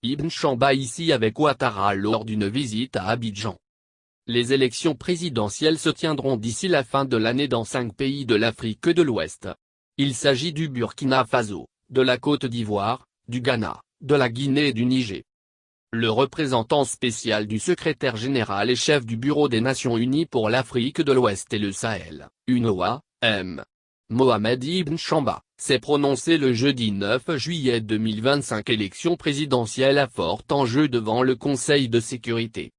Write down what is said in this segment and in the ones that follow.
Ibn Chamba ici avec Ouattara lors d'une visite à Abidjan. Les élections présidentielles se tiendront d'ici la fin de l'année dans 5 pays de l'Afrique de l'Ouest. Il s'agit du Burkina Faso, de la Côte d'Ivoire, du Ghana, de la Guinée et du Niger. Le représentant spécial du secrétaire général et chef du Bureau des Nations Unies pour l'Afrique de l'Ouest et le Sahel, UNOA, M. Mohamed Ibn Chamba, s'est prononcé le jeudi 9 juillet 2025 élection présidentielle à fort enjeu devant le Conseil de sécurité.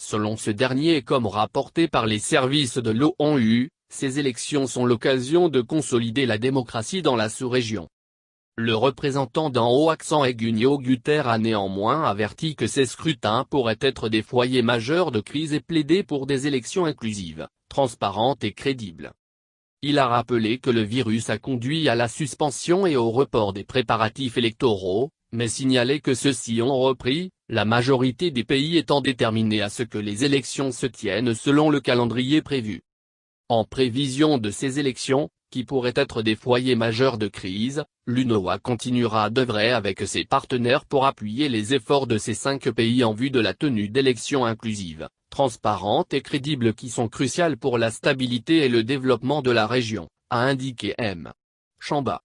Selon ce dernier et comme rapporté par les services de l'ONU, ces élections sont l'occasion de consolider la démocratie dans la sous-région. Le représentant d'en haut accent António Guterres a néanmoins averti que ces scrutins pourraient être des foyers majeurs de crise et plaidé pour des élections inclusives, transparentes et crédibles. Il a rappelé que le virus a conduit à la suspension et au report des préparatifs électoraux, mais signalé que ceux-ci ont repris, la majorité des pays étant déterminés à ce que les élections se tiennent selon le calendrier prévu. En prévision de ces élections, qui pourraient être des foyers majeurs de crise, l'UNOA continuera d'œuvrer avec ses partenaires pour appuyer les efforts de ces 5 pays en vue de la tenue d'élections inclusives, transparentes et crédibles qui sont cruciales pour la stabilité et le développement de la région, a indiqué M. Chamba.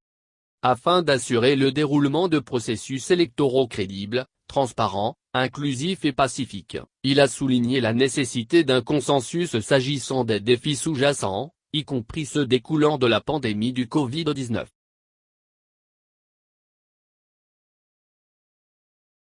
Afin d'assurer le déroulement de processus électoraux crédibles, transparents, inclusifs et pacifiques, il a souligné la nécessité d'un consensus s'agissant des défis sous-jacents, y compris ceux découlant de la pandémie du Covid-19.